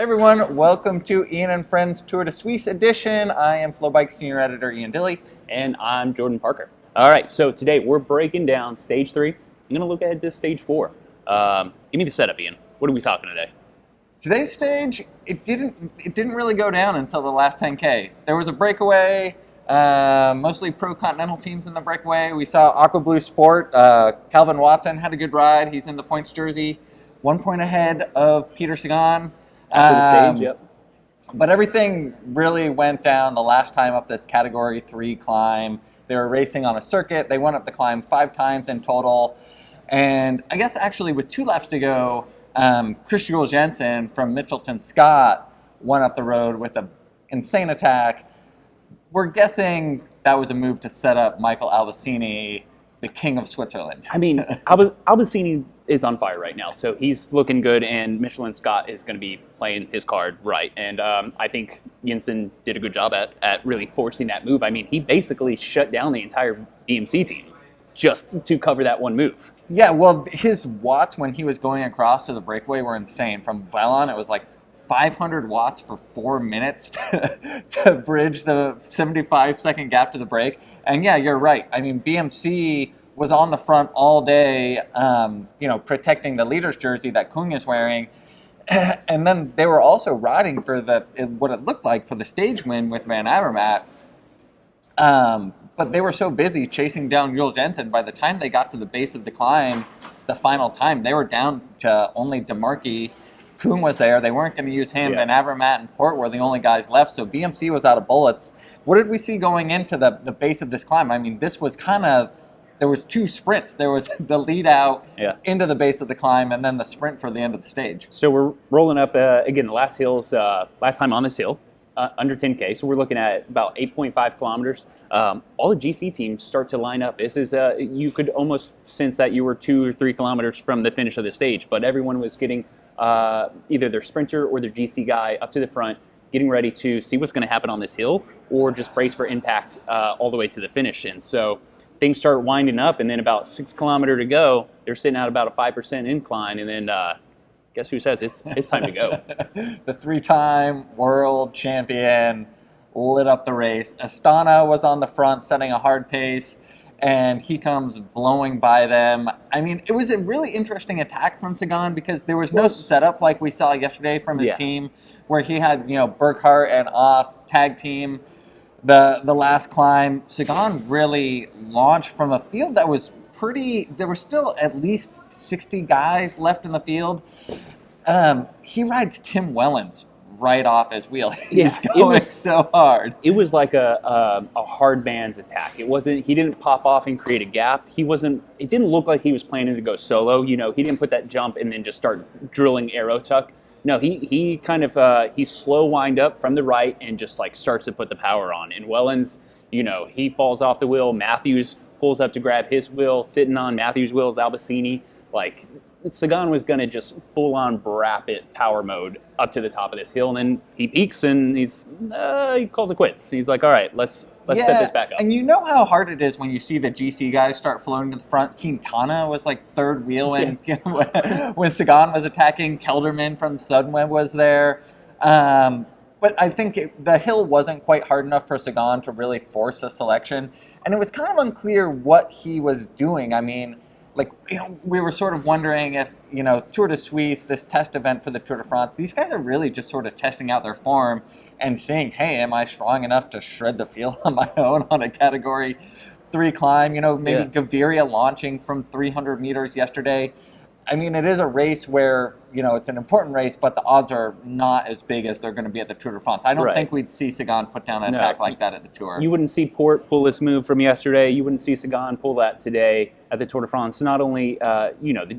Hey everyone, welcome to Ian and Friends Tour de Suisse edition. I am FloBikes Senior Editor Ian Dille. And I'm Jordan Parker. All right, so today we're breaking down stage 3. I'm going to look ahead to stage 4. Give me the setup, Ian. What are we talking today? Today's stage, it didn't really go down until the last 10K. There was a breakaway, mostly pro-continental teams in the breakaway. We saw Aqua Blue Sport. Calvin Watson had a good ride. He's in the points jersey, 1 point ahead of Peter Sagan. After the stage, yep. But everything really went down the last time up this Category 3 climb. They were racing on a circuit. They went up the climb 5 times in total. And I guess actually with 2 laps to go, Chris Jensen from Mitchelton Scott went up the road with an insane attack. We're guessing that was a move to set up Michael Albacini, the king of Switzerland. I mean, Albacini is on fire right now, so he's looking good, and Michelin Scott is going to be playing his card right. And I think Jensen did a good job at really forcing that move. I mean, he basically shut down the entire BMC team just to cover that one move. Yeah, well, his watts when he was going across to the breakaway were insane. From Velon, it was like 500 watts for 4 minutes to bridge the 75-second gap to the break. And yeah, you're right. I mean, BMC was on the front all day, protecting the leader's jersey that Kung is wearing. And then they were also riding for what it looked like for the stage win with Van Avermaet. But they were so busy chasing down Jules Jensen, by the time they got to the base of the climb, the final time, they were down to only DeMarchi. Kuhn was there. They weren't going to use him. Yeah. Van Avermaet and Port were the only guys left, so BMC was out of bullets. What did we see going into the base of this climb? I mean, this was there was 2 sprints. There was the lead out into the base of the climb, and then the sprint for the end of the stage. So we're rolling up, again, the last time on this hill, under 10K. So we're looking at about 8.5 kilometers. All the GC teams start to line up. This is, you could almost sense that you were 2 or 3 kilometers from the finish of the stage, but everyone was getting either their sprinter or their GC guy up to the front, getting ready to see what's going to happen on this hill, or just brace for impact all the way to the finish. And so things start winding up, and then about 6 kilometers to go, they're sitting at about a 5% incline, and then guess who says it's time to go? The 3-time world champion lit up the race. Astana was on the front, setting a hard pace, and he comes blowing by them. I mean, it was a really interesting attack from Sagan because there was no setup like we saw yesterday from his team, where he had Burkhardt and Oss tag team the last climb. Sagan really launched from a field that was pretty. There were still at least 60 guys left in the field. He rides Tim Wellens right off his wheel. He's going so hard. It was like a hard man's attack. It wasn't. He didn't pop off and create a gap. He wasn't. It didn't look like he was planning to go solo. He didn't put that jump and then just start drilling arrow tuck. No, he kind of he slow wind up from the right and just like starts to put the power on. And Wellens, he falls off the wheel. Matthews pulls up to grab his wheel. Sitting on Matthews' wheel is Albacini. Like, Sagan was going to just full-on brap it power mode up to the top of this hill, and then he peaks and he calls it quits. He's like, all right, let's set this back up. And you know how hard it is when you see the GC guys start floating to the front. Quintana was like third wheel when Sagan was attacking. Kelderman from Sunweb was there. But I think the hill wasn't quite hard enough for Sagan to really force a selection, and it was kind of unclear what he was doing. I mean, we were sort of wondering if, Tour de Suisse, this test event for the Tour de France, these guys are really just sort of testing out their form and saying, hey, am I strong enough to shred the field on my own on a Category 3 climb? Maybe Gaviria launching from 300 meters yesterday. I mean, it is a race where, it's an important race, but the odds are not as big as they're going to be at the Tour de France. I don't think we'd see Sagan put down an attack like that at the Tour. You wouldn't see Port pull this move from yesterday. You wouldn't see Sagan pull that today at the Tour de France. Not only,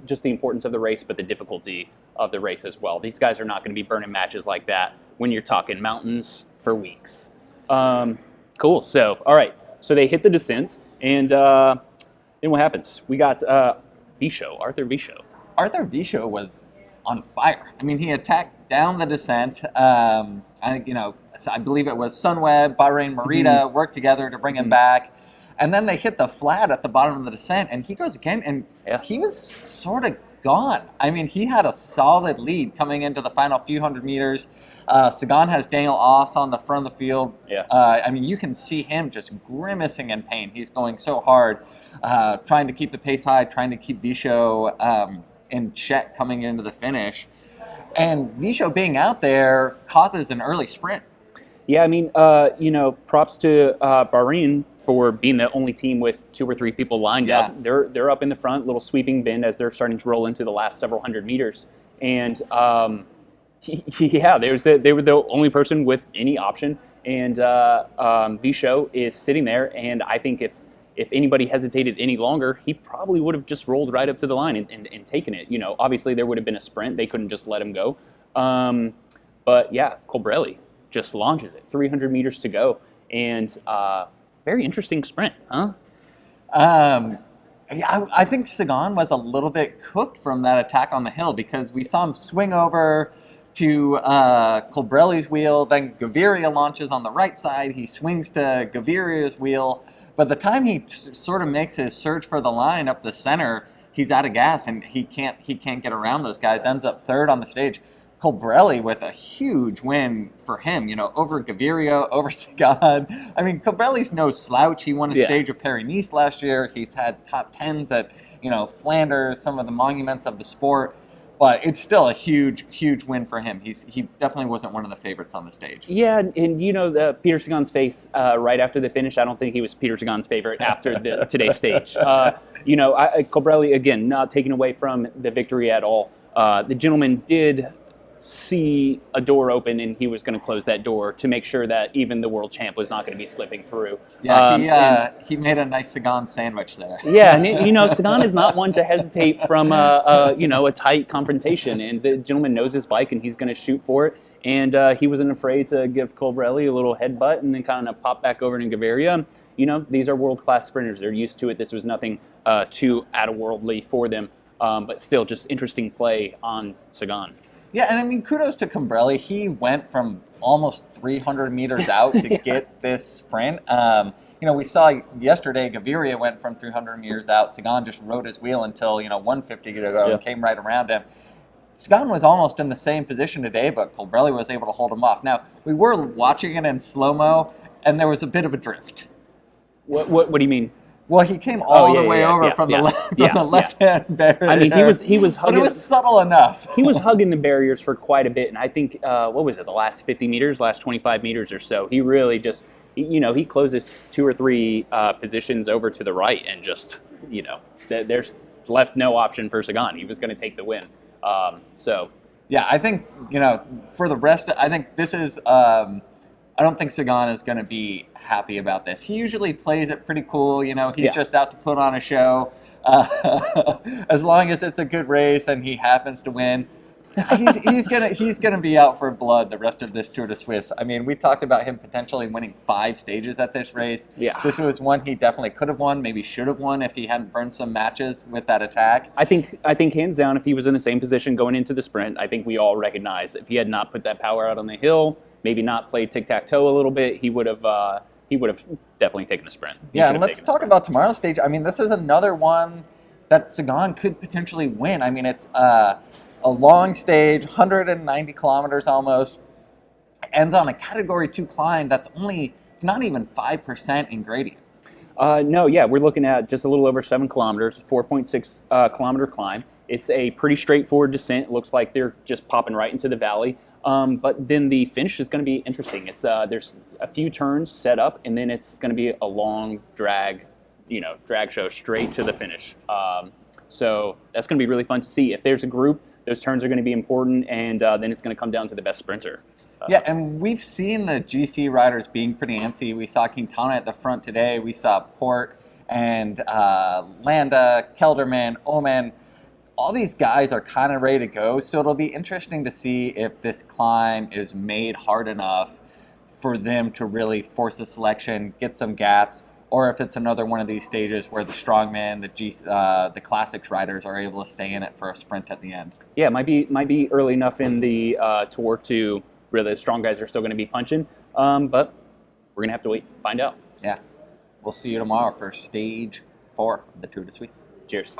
just the importance of the race, but the difficulty of the race as well. These guys are not going to be burning matches like that when you're talking mountains for weeks. Cool. So, all right. So they hit the descent, and then what happens? We got Arthur Vichot. Arthur Vichot was on fire. I mean, he attacked down the descent. I believe it was Sunweb, Bahrain Merida worked together to bring him back. And then they hit the flat at the bottom of the descent, and he goes again, and he was sort of gone. I mean, he had a solid lead coming into the final few hundred meters. Sagan has Daniel Oss on the front of the field. Yeah. I mean, you can see him just grimacing in pain. He's going so hard, trying to keep the pace high, trying to keep Visho in check coming into the finish. And Visho being out there causes an early sprint. Yeah, I mean, props to Bahrain for being the only team with 2 or 3 people lined up. They're up in the front, little sweeping bend as they're starting to roll into the last several hundred meters. And they were the only person with any option. And Visho is sitting there, and I think if anybody hesitated any longer, he probably would have just rolled right up to the line and taken it. Obviously there would have been a sprint. They couldn't just let him go. But yeah, Colbrelli just launches it. 300 meters to go. And very interesting sprint, huh? I think Sagan was a little bit cooked from that attack on the hill because we saw him swing over to Colbrelli's wheel, then Gaviria launches on the right side. He swings to Gaviria's wheel. By the time he sort of makes his surge for the line up the center, he's out of gas and he can't get around those guys. Ends up third on the stage. Colbrelli with a huge win for him, over Gaviria, over Sagan. I mean, Colbrelli's no slouch. He won a stage of Paris-Nice last year. He's had top 10s at, Flanders, some of the monuments of the sport. But it's still a huge, huge win for him. He definitely wasn't one of the favorites on the stage. Yeah, and the Peter Sagan's face right after the finish, I don't think he was Peter Sagan's favorite after today's stage. Colbrelli, again, not taking away from the victory at all. The gentleman did see a door open, and he was going to close that door to make sure that even the world champ was not going to be slipping through. Yeah, he made a nice Sagan sandwich there. Yeah, and Sagan is not one to hesitate from a tight confrontation, and the gentleman knows his bike, and he's going to shoot for it. And he wasn't afraid to give Colbrelli a little headbutt and then kind of pop back over to Gaviria. These are world-class sprinters. They're used to it. This was nothing too out-of-worldly for them, but still just interesting play on Sagan. Yeah, and I mean, kudos to Colbrelli. He went from almost 300 meters out to get this sprint. We saw yesterday Gaviria went from 300 meters out. Sagan just rode his wheel until, 150 to go and came right around him. Sagan was almost in the same position today, but Colbrelli was able to hold him off. Now, we were watching it in slow-mo, and there was a bit of a drift. What do you mean? Well, he came all the way over from the left-hand barrier. I mean, he was hugging. But it was subtle enough. He was hugging the barriers for quite a bit, and I think what was it, the last 50 meters, last 25 meters or so, he really just he closes 2 or 3 positions over to the right, and just there's left no option for Sagan. He was going to take the win. Yeah, I think for the rest, I think this is. I don't think Sagan is going to be happy about this. He usually plays it pretty cool. He's just out to put on a show. As long as it's a good race and he happens to win, he's gonna be out for blood the rest of this Tour de Suisse. I mean, we talked about him potentially winning 5 stages at this race. Yeah. This was one he definitely could have won, maybe should have won if he hadn't burned some matches with that attack. I think hands down, if he was in the same position going into the sprint, I think we all recognize if he had not put that power out on the hill, maybe not played tic-tac-toe a little bit, he would have definitely taken the sprint. Yeah, and let's talk about tomorrow's stage. I mean, this is another one that Sagan could potentially win. I mean, it's a long stage, 190 kilometers almost. Ends on a Category 2 climb it's not even 5% in gradient. No, yeah, we're looking at just a little over 7 kilometers, 4.6 kilometer climb. It's a pretty straightforward descent. It looks like they're just popping right into the valley. But then the finish is going to be interesting. It's there's a few turns set up, and then it's going to be a long drag show straight to the finish. So that's going to be really fun to see. If there's a group, those turns are going to be important, and then it's going to come down to the best sprinter. Yeah, and we've seen the GC riders being pretty antsy. We saw Quintana at the front today. We saw Port and Landa, Kelderman, Omen. All these guys are kind of ready to go, so it'll be interesting to see if this climb is made hard enough for them to really force a selection, get some gaps, or if it's another one of these stages where the strongman, the classics riders are able to stay in it for a sprint at the end. Yeah, it might be early enough in the tour to really the strong guys are still going to be punching, but we're going to have to wait to find out. Yeah. We'll see you tomorrow for stage 4 of the Tour de Suisse. Cheers.